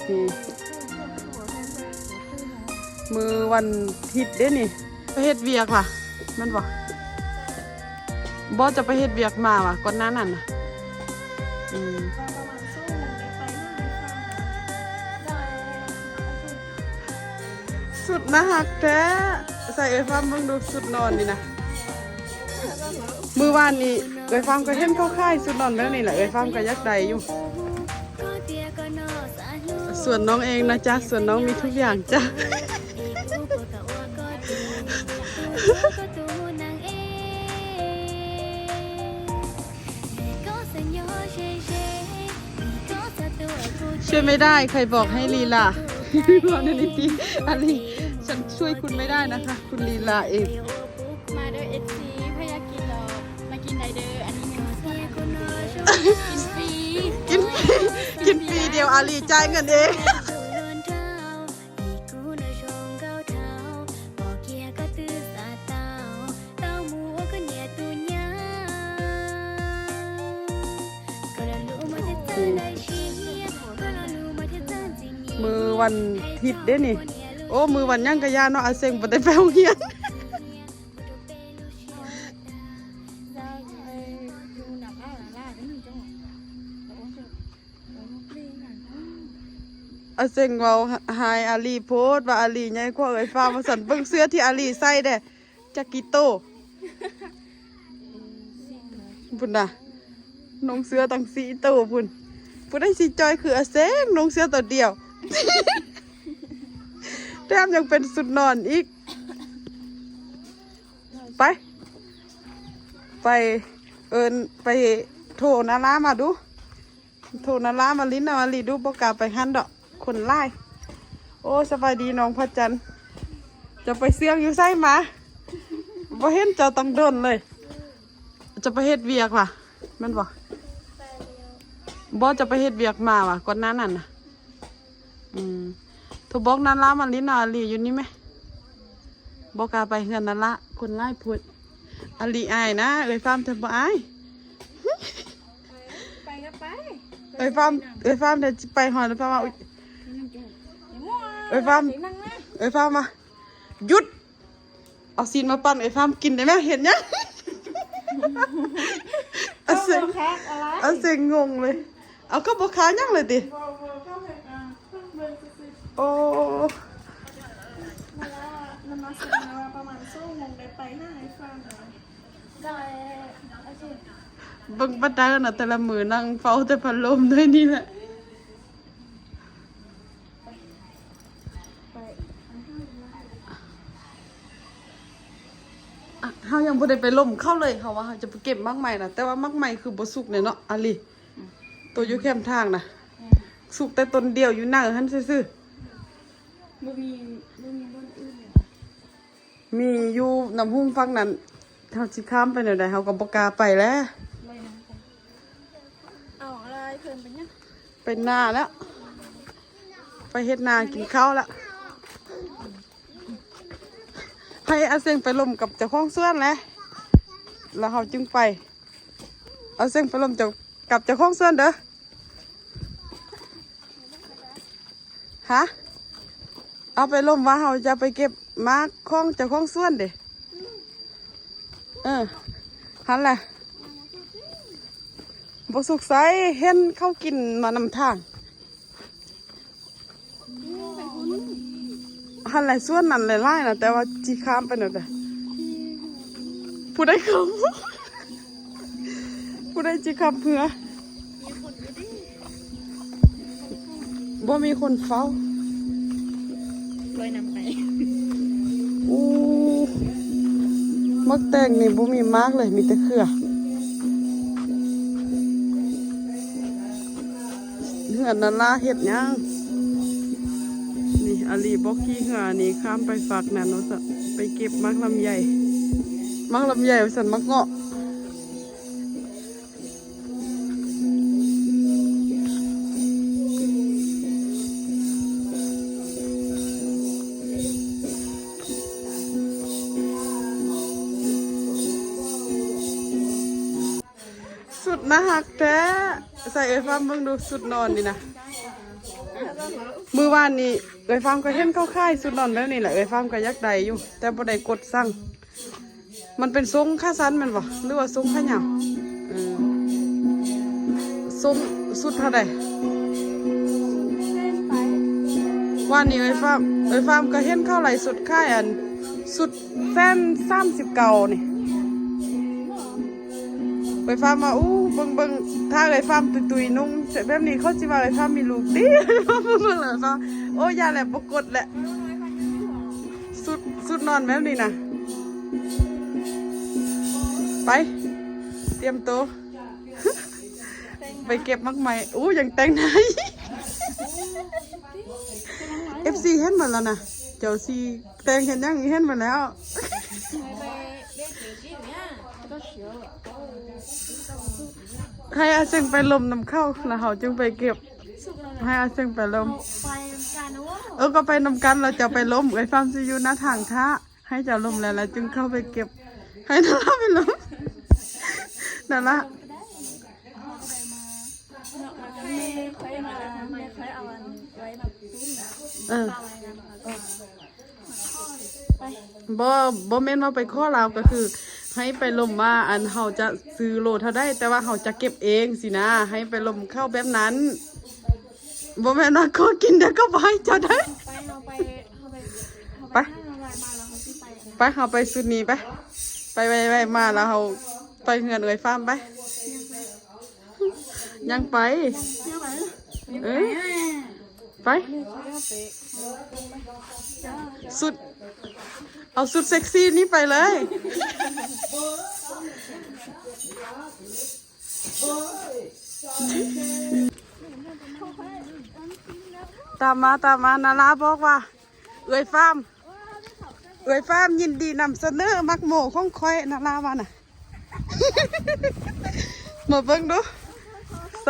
นี่มือวันทิศเด้นี่ไปเฮ็ดเวียกว่ะมันบอกบอสจะไปเฮ็ดเวียกมาว่ะก่อนหน้านั้นนะสุดนะฮักแท้ใส่ฟ้ามเบิ่งดูสุดนอนนี่นะมือวานนี้ฟ้ามก็เห็นเข้าค่ายสุดนอนแล้วนี่แหละฟ้ามก็ยักใดอยู่ส่วนน้องเองนะจ๊ะส่วนน้องมีทุกอย่างจ้ะช่วยไม่ได้ใครบอกให้ลีลาวันนี้พี่อันนี้ฉันช่วยคุณไม่ได้นะคะคุณลีลาเองมาเด้อเอฟซีพยากินดอกมากินไดเดอร์อันนี้กินฟรีเดียวอาลีจ่ายเงินเองมือวันทิศเด้นี่โอ้มือวันย่างกะยาเนาะอาเซงบ่ได้ไปโรงเรียนอาเซงเว้าหายอาลีโพสว่าอาลีใหญ่กว่าเอ้ยฟ้ามาสั่นเบิ่งเสื้อที่อาลีใส่เด้จักกิโตพุ่นน่ะน้องเสื้อตั้ง4โตพุ่นผู้ได้สิจอยคืออาเซงน้องเสื้อตัวเดียวแถมยังเป็นสุดนอนอีกไปไปโทรนารามาดูโทรนารามาลิ้นมาลีดูบอกกาไปหันดอกคนไล่โอ้สบายดีน้องพระจันทร์จะไปเสี่ยงอยู่ไส้มาบ่เห็นเจ้าตังโดนเลยจะไปเฮ็ดเวียกว่ะมันบอกบอสจะไปเฮ็ดเวียกมาว่ะก่อนหน้านั้นนะถูกบอกนารามาลิ้นอาลีอยู่นี่ไหมบอกกาไปเฮือนนาราคนไล่พูดอาลีอายนะเอ้ยฟาร์มเธอบ่อายไปก็ไปเอ้ยฟาร์มเดี๋ยวไปหอเอ้ยฟาร์มมาเอ้ยฟาร์มมาหยุดเอาซีนมาปั่นเอ้ยฟาร์มกินได้ไหมเห็นยังเอาเสียงงงเลยเอาก็บอกขายังเลยดิโอ้มาเสนอประมาณสู้งงได้ไปหน้าให้ฟังได้เบิ่งปัดได้นะแต่ละมือนั่งเฝ้าแต่พัดลมด้วยนี่แหละเขายังบ่ได้ไปล่มเข้าเลยเขาว่าจะไปเก็บมักใหม่นะแต่ว่ามักใหม่คือบ่สุกเนี่ยเนาะอาลีตัวอยู่แคมทางนะสุกแต่ต้นเดียวอยู่หน้าหันซื่อบ่มีต้นอื่นมีอยู่น้ำหุ้งฟังนั้นเขาสิข้ามไปไหนได้เขาก็บ่กล้าไปแล้วเอาอะไรเพิ่นเป็นยังเป็นนาแล้วไปเฮ็ดนากินข้าวแล้วให้อาเซงไปล่มกับเจ้าของสวนแล้วเขาจึงไปอาเซงไปล่มกับเจ้าของสวนเด้อฮะเอาไปล่มว่าเขาจะไปเก็บมาข้องเจ้าของสวนเด้หันแหละบ่สุกใสเห็นเขากินมานำทางหันแหละส่วนนั้นหลายๆนะแต่ว่าจีข้ามไปหน่อยเด้อผู้ได้เขาผู้ได้จีข้ามเพื่อบ่มีคนเฝ้าลอยน้ำไปมักแตงนี่บ่มีมากเลยมีแต่เครือเหือนนาราเฮ็ดหยังนี่อาลีบอกขี้เหือนี่ข้ามไปฝากนั่นเนาะไปเก็บมักลำไยสันมักเงาะสุดนะฮักแท้ใส่เอ้ยฟ้าเบิ่งดูสุดนอนนี่นะ มือวานนี้เอ้ยฟาร์มก็เห็นเข้าค่ายสุดนอนแล้วนี่แหละเอ้ยฟาร์มก็ยักใดอยู่ แต่บ่ได้กดสั่งมันเป็นทรงค่าสั้นแมันบ่หรือว่าทรงค่ายาวทรงสุดเท่าใดวันนี้เอ้ยฟาร์มก็เห็นเข้าไหลสุดค่ายอันสุดแฟน39นี่เอ้ยฟาร์มมาอู้เบิ่งถ้าเอ้ยฟาร์มตุยๆนุ่งแบบนี้เขาสิว่าเอ้ยฟาร์มมีลูกติเบิ่งแล้วก็โอ้ยาแหละบ่กดแหละสุดนอนแบบนี้นะไปเตรียมตัว ไปเก็บมักใหม่อู้ยังแต่งหน้า FC เห็นหมดแล้วนะเจ้าซีแต่งเห็นยังเห็นหมดแล้วให้อาเซงไปลมน้ำเข้าแล้วเขาจึงไปเก็บให้อาเซงไปลมก็ไปนำกันเราจะไปลมไอ้ฟาร์มซีอยู่หน้าทางท่าให้เจ้าลมแล้วเราจึงเข้าไปเก็บให้นาราไปลมนาราบ่แม่นว่าไปข้อเราก็คือให้ไปลมว่าอันเขาจะซื้อโลเท่าได้แต่ว่าเขาจะเก็บเองสินะให้ไปลมเข้าแบบนั้นบ่แม่นว่าขอกินเดี๋ยวก็ไปจะได้ไปเขาไปสุดนี้ไปมาแล้วเขาไปเงินเลยฟาร์มไปยังไปไปสุดเอาสุดเซ็กซี่นี่ไปเลยตามมานาราบอกว่าเอ้ยฟาร์มยินดีนำเสนอมักโมของคอยนาราว่าน่ะ มาเบิ่งดูใ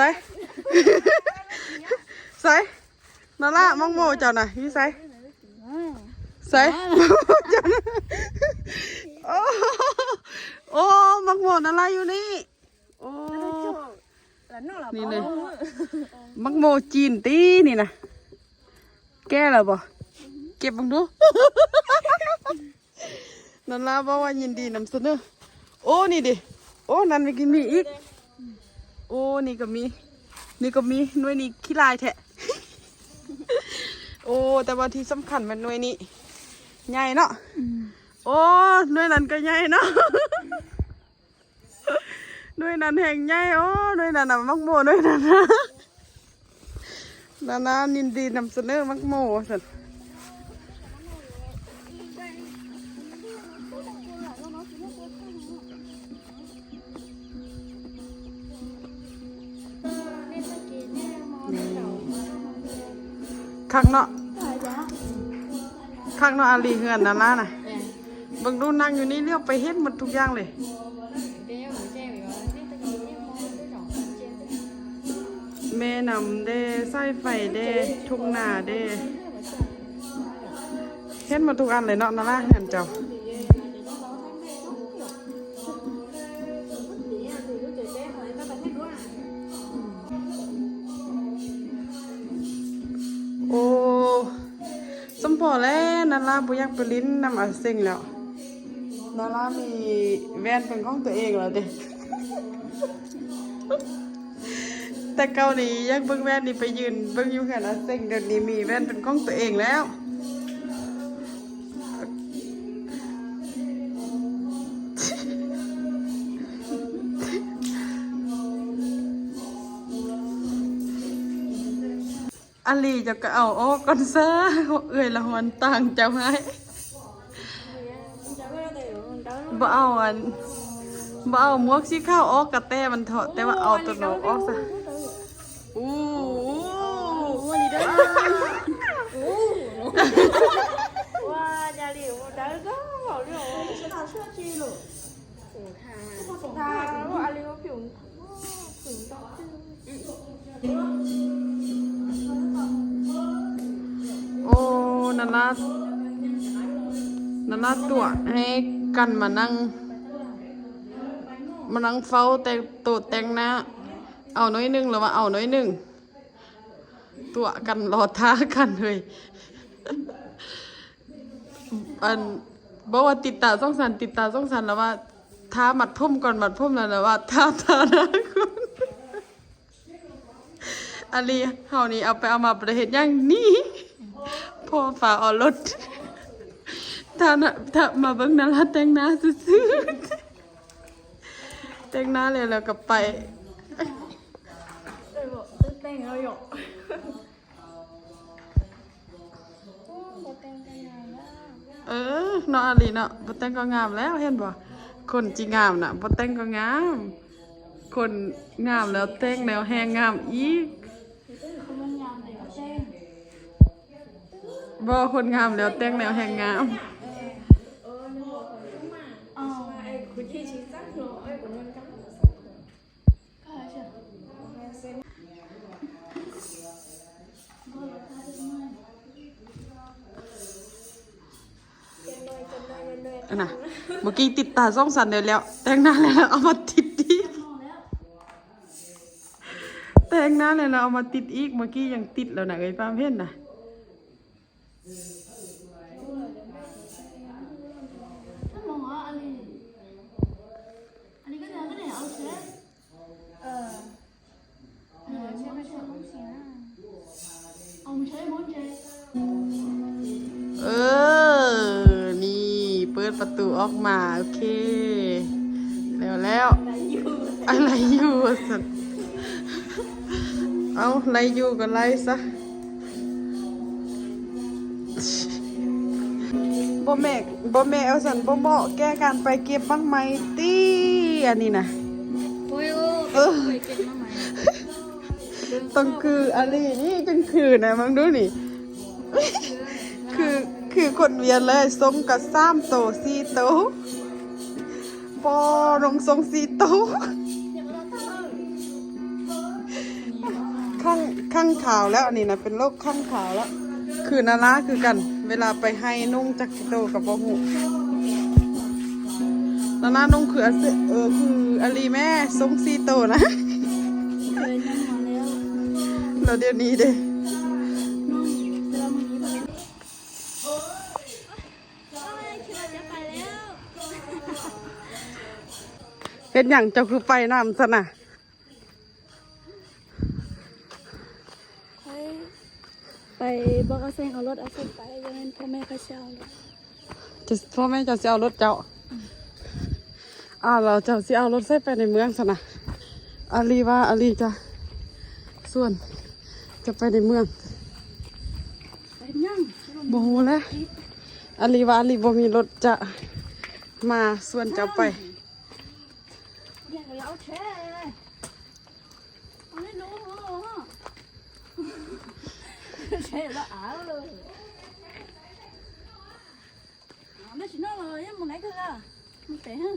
ส่นารามักโมเจ้าน่ะพี่ใส่โอ้มักโมนาราอยู่นี่โอ้นี่เลยมักโมจีนตีนี่นะแก้แล้วบ่เก็บบังดู นาราบอกว่ายินดีนำเสนอโอ้นี่ดิโอ้นั่นมีอีกโอ้นี่ก็มีหน่วยนี้ขี้ลายแท้ โอ้แต่ว่าที่สำคัญมันหน่วยนี้ใหญ่เนาะโอ้หน่วยนั้นก็ใหญ่เนาะ หน่วยนั้นแห่งใหญ่โอ้หน่วยนั้นมักโมหน่วยนั้นนารายินดีนำเสนอมักโมสันข้างเนาะอาลีเฮือนนั่นล่ะน่ะเบิ่งดูนั่งอยู่นี่เลี้ยวไปเฮ็ดหมดทุกอย่างเลยแม่นำเด้สายไฟเด้ทุ่งนาเด้เฮ็ดหมดทุกอันเลยเนาะนั่นล่ะเฮือนเจ้าโอ้สมพอแล้วนาราบุยักไปลิ้นนำอาเซ็งแล้วนารามีแว่นเป็นของตัวเองแล้วเด้ แต่เกาหลียักเบิ้งแว่นนี่ไปยืนเบิ้งอยู่กันอาเซ็งเดี๋ยวนี้มีแว่นเป็นของตัวเองแล้วอาลีจะก็เอาออกก่อนซะเอ้ยละหอนต่างเจ้าให้บ่เอาหมวกสีขาวออกกระแตมันเถาะแต่ว่าเอาตัวหนอกออกซะอู้นี่เด้อ哇，家里我带个好溜，是他设计了。他，我阿里我平到。โอ้นาราตัวให้กันมานั่งเฝ้าแต่โตแต่งหน้าเอาน้อยหนึ่งหรือว่าเอาน้อยหนึ่ง ตัวกันรอท้ากันเลยอันบอกว่าติดตาส่องสันติดตาส่องสันแล้วว่าท้ามัดพุ่มก่อนมัดพุ่มแล้วว่าท้านะคุณอาลีเฮานี่เอาไปเอามาประเทศอย่างนี้พ่อฝาเอารถถ้ามาเบิ่งนาราแต่งหน้าซื่อๆแต่งหน้าเลยแล้วก็ไป 对不？这灯要有。我灯在哪了？ เนาะอาลีเนาะบ่แต่งก็งามแล้วเห็นบ่คนจีงามน่ะบ่แต่งก็งาม คนงามแล้วแต่งแล้วแฮงงามอีก 他们家那个灯。 บ่คนงามแล้วแต่งแล้วแฮงงาม 哦。哎，估计是三个，哎，我们刚刚三个。看一下。อันน่ะเมื่อกี้ติดตาส่องสันเดี๋ยวแล้ว แต่งหน้าแล้วเอามาติดอีกแต่งหน้าแล้วเอามาติดอีกเมื่อกี้ยังติดแล้วนะไอ้ป้าเพ่นน่ะ 他们话阿里个两个人要吃。现在吃不行啊。我们吃没吃？ นี่เปิดประตูออกมาโอเคแล้วอะไรอยู่สัตว์เอาไล่อยู่ก็ไล่ซะบ่แม่เอาสันบ่เหมาะแก้การไปเก็บบ้างไหมตี้อันนี้นะต้องคืออะไรนี่จังคือนะมึงดูนี่ คือคนเวียนเลยทรงกับ3 โต 4 โตปอลงทรง4 โตข้างขาวแล้วอันนี้นะเป็นโรคข้างขาวแล้วคือนาราคือกันเวลาไปให้นุ่งจักรโตกับบ่หูนารานุ่งคือคืออาลีแม่ทรง4 โตนะ เคยนั่งมาแล้ว แล้วเดี๋ยวนี้เด้ เฮ็ดหยังเจ้าคือไปน้ำซะนะ ไปบอกอาเซงเอารถอาเซงไปยังไงพ่อแม่เขาเช่าเลย พ่อแม่เจ้าสิเอารถเจ้าเราเจ้าสิเอารถใส่ไปในเมืองซะนะอาลีว่าอาลีจะส่วนจะไปในเมือง ไปยัง บ่ฮู้แล้วอาลีว่าอาลีบ่มีรถจะมาส่วนเจ้าไป อยากเอาแช่เลยเอาไม่รู้เหรอแช่แล้วอ้าวเลยไม่ใช่น้องเลยยังมึงไหนกันล่ะมึงเตะฮะ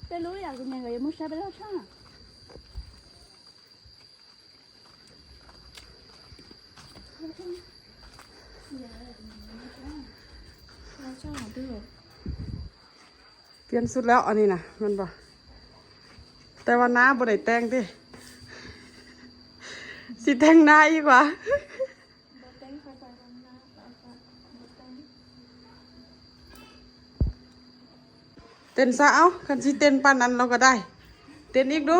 ไปรู้อยากจะยังไงมึงแช่ไปแล้วช่างช่างดื้อ เปลี่ยนสุดแล้วอันนี้นะมันบ่แต่ว่าน้าบ่ได้แต่งติสิแต่งหน้าอีกว่าเต้นซะเอาคันสิเต้นปานนั้นเราก็ได้ เต้นอีกดู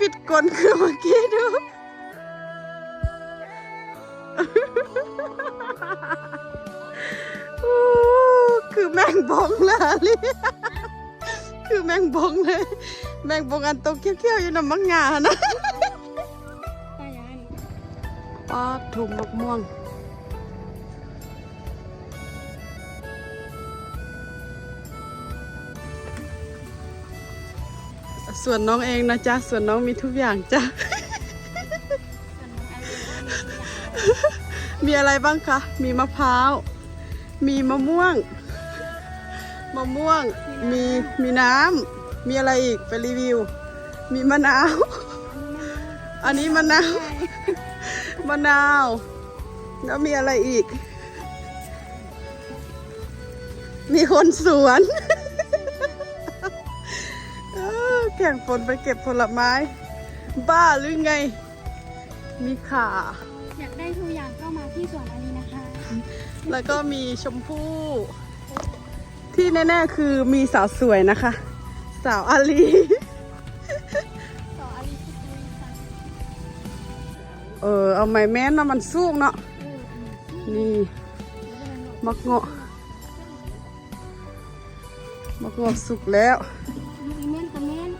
ฟิตกลคือเมื่อกี้ดู คือแมงบองเลยคือแมงบองเลย แมงบองอันโตเขี้ยวๆอยู่น้ำมังงานะป้าถุงมะม่วงส่วนน้องเองนะจ๊ะส่วนน้องมีทุกอย่างจ้ะ มีอะไรบ้างคะ มีมะพร้าว มีมะม่วง มีน้ำ มีอะไรอีกไปรีวิว มีมะนาว อันนี้มะนาว มะนาว แล้วมีอะไรอีก มีคนสวน แข่งฝนไปเก็บผลไม้ บ้าหรือไง มีข่า อยากได้ทุกอย่างก็มาที่สวนอาลีนะคะ แล้วก็มีชมพู่ที่แน่ๆคือมีสาวสวยนะคะ สาวอาลี ต่ออาลีทุกคนค่ะ เอาไม้แม้นนะมันสูงเนาะนี่มักเงาะสุกแล้ว มีเม่นกับเม่น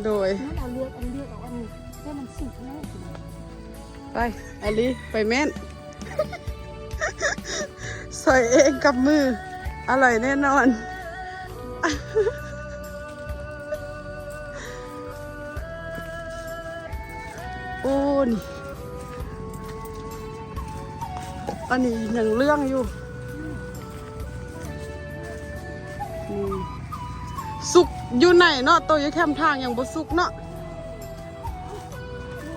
โดย นั่นเอาเลือกเอาอันนี้ให้มันสุกแล้ว ไปอาลีไปแม่น ใส่เองกับมือ อร่อยแน่นอน โอ้นี่อันนี้ยังเรื่องอยู่นี่สุกอยู่ไหนเนาะตัวอยังแคมทางยังบ่สุกเนาะ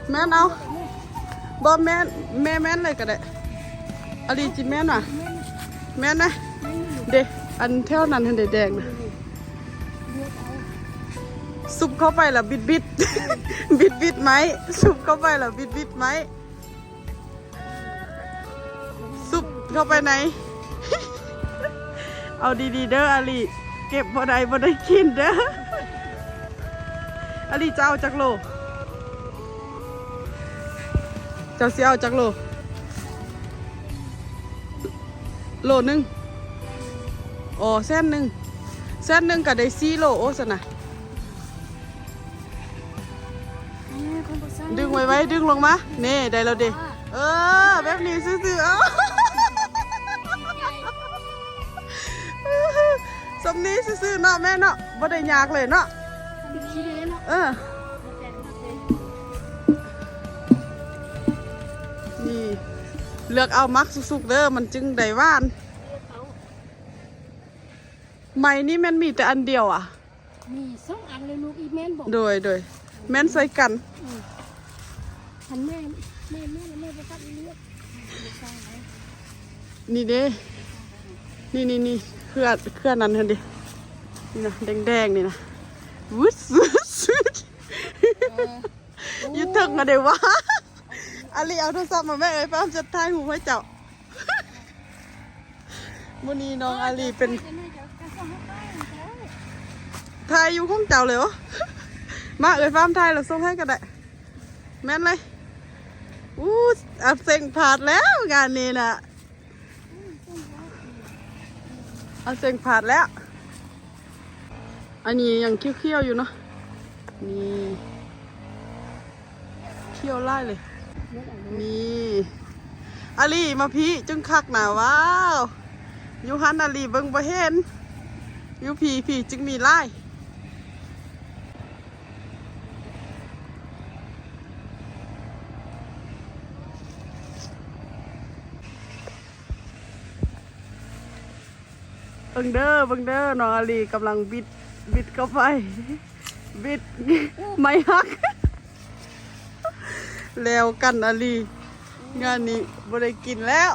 แม่นเอาบ่แม่นแม่นเลยก็ได้อดีจิแม่นว่ะแม่นนะเด็กอันแถวนั้นเห็นแดงๆนะซุปเข้าไปแล้วบิด บิดไหมซุปเข้าไปแล้วบิดไหมซุปเข้าไปไหน เอาดีๆเด้ออาลีเก็บบ่ได้กินเด้ออาลีจะเอาจากโลเจ้าสิเอาจากโลหนึ่งอ๋อเส้นหนึ่งก็ได้4 โลโอ้สนะดึงไว้ดึงลงมาเน่ได้แล้วเด้แบบนี้ซื่อๆเอา สมนี้ซื่อๆเนาะแม่เนาะบ่ได้ยากเลยเนาะนี่เลือกเอามักสุกๆเด้อมันจึงได้หวานไม้นี่แม่นมีแต่อันเดียวอ่ะ มี2 อันเลยลูกอีแม่นบอก โดยแม่นใส่กัน หันแม่ไปตัดเลือก นี่เด้นี่เครื่องนั้นเห็นดินี่นะแดงนี่นะวุ้ดยึดถึงกันเดี๋ยววะอาลีเอาโทรศัพท์มาแม่ป้ามจะถ่ายหูให้เจ้าวันนี้น้องอาลีเป็นถ่ายอยู่ห้องเจ้าเลยวะมาป้ามถ่ายเราส่งให้กันได้แม่นเลยอับเซ็งผ่านแล้วงานนี้นะเอาเซ็งผ่านแล้วอันนี้ยังเคี้ยวๆอยู่เนาะนี่เคี้ยวไล่เลยนี่อาลีมาพี่จึงคักหนาว้าวยูฮันอาลีเบิ่งบ่เห็นยูพี่จึงมีไล่เบิ่งเด้อน้องอาลีกำลังบิดเข้าไปบิดไม่ฮักแล้วกันอาลีงานนี้บ่ได้กินแล้ว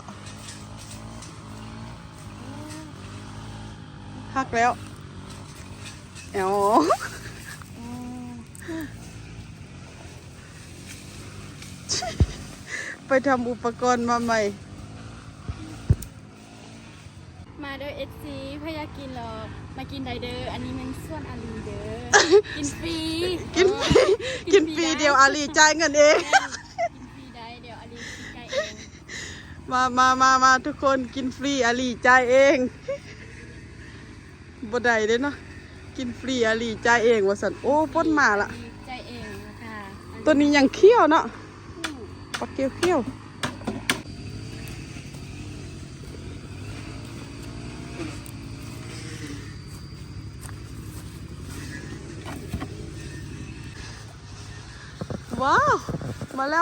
ฮักแล้วแอวไปทำอุปกรณ์มาใหม่มาเด้อSCพยากินหรอมากินไดเดอร์อันนี้มันส่วนอาลีเด้อกินฟรี กินฟรีเดียวอาลีจ่ายเงินเองกินฟรีได้เดี๋ยวอาลีกินไก่เองมาทุกคนกินฟรีอาลีจ่ายเองบ่ได้เด้เนาะกินฟรีอาลีจ่ายเองว่าซั่นโอ้ป้นมาละจ่ายเองค่ะตัวนี้ยังเคี้ยวเนาะปักเคี้ยวว้าวมาแล้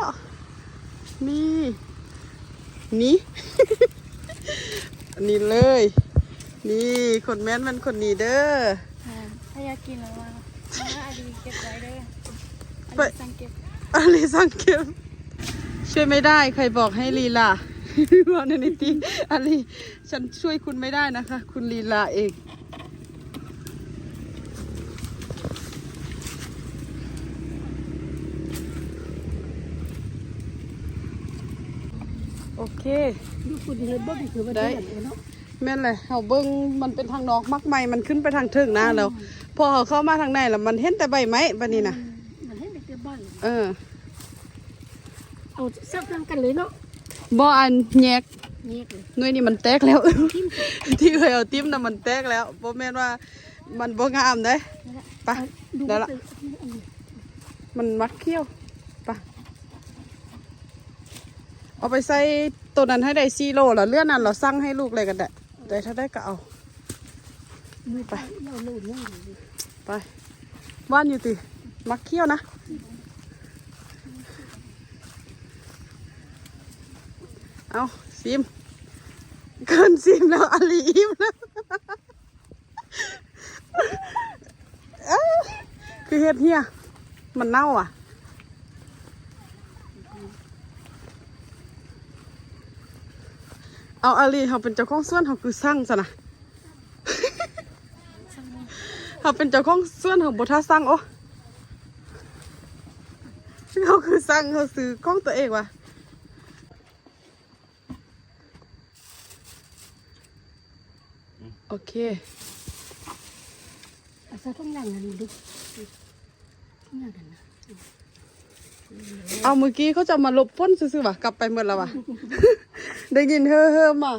วนี่ นี่ นี่เลย นี่คนแม่นมันคนนี้เด้อ ถ้าอยากกินแล้วว่าอาลีเก็บไว้เด้อ ไป สั่งเก็บ อะไรสั่งเก็บช่วยไม่ได้ใครบอกให้ลีลา ว่าในนิติอะไรฉันช่วยคุณไม่ได้นะคะ คุณลีลาเองโอเค ดูคุณเห็นบ่ดีคือว่า ได้ ได้เนาะ แม่นเลยเขาเบิ้งมันเป็นทางนอกมักใหม่มันขึ้นไปทางเทิงนะแล้วพอเขาเข้ามาทางในแล้วมันเห็นแต่ใบไม้บัดนี้นะ มันให้เด็กบ้าน เออ เอาซับกันเลยเนาะ บ่อันแยก เนี่ยเลย หน่วยนี้มันแตกแล้ว ที่เคยเอาติ้มน่ะมันแตกแล้วบ่แม่นว่ามันบ่งามเด้ไปเดี๋ยวละมันมัดเขี้ยวไปเอาไปใส่ตัวนั้นให้ได้4 โลแล้วเลื่อนนั้นเราสั่งให้ลูกเลยกันได้แต่ถ้าได้ก็เอา ไปเราโลดเนี่ย ไปว่านอยู่ติมักเขี้ยวนะเอาซิมเกินซิมแล้วอาลีอิ่มแล้วเอ้าคือเฮ็ดเฮียมันเน่าอ่ะเอาอาลีเขาเป็นเจ้าของสวนเขาคือสั่งซะนะ เขาเป็นเจ้าของสวนของบุท่าสั่งโอ้เขาคือสั่งเขาซื้อกล้องตัวเองว่ะโอเค เอาซะทุกอย่างนั่นดิทุกอย่างนั่นนะ เอาเมื่อกี้เขาจะมาลบพ่นซื่อๆว่ะกลับไปหมดแล้วว่ะ ได้ยินเฮ้อๆมา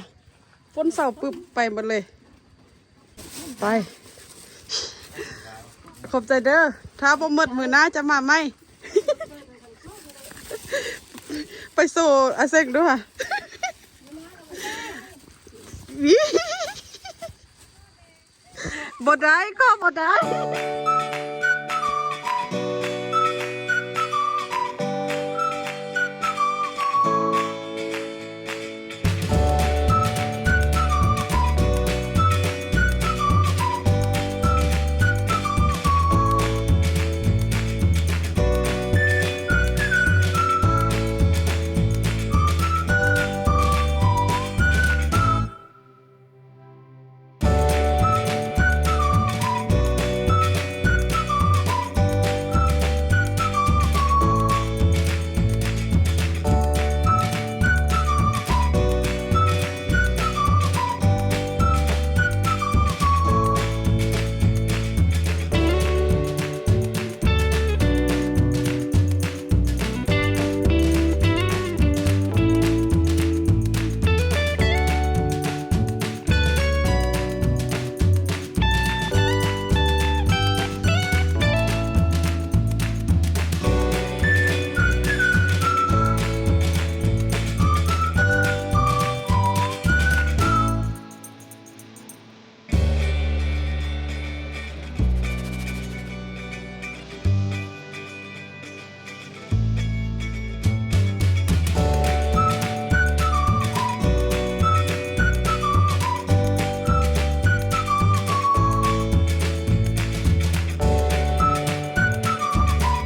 พ่นเสาปึ๊บไปหมดเลย ไป ขอบใจเด้อถ้าบ่หมดมือหน้าจะมาไหม ไปโซ่อาเซกด้วยค่ะ วิบ่ได้ก็บ่ได้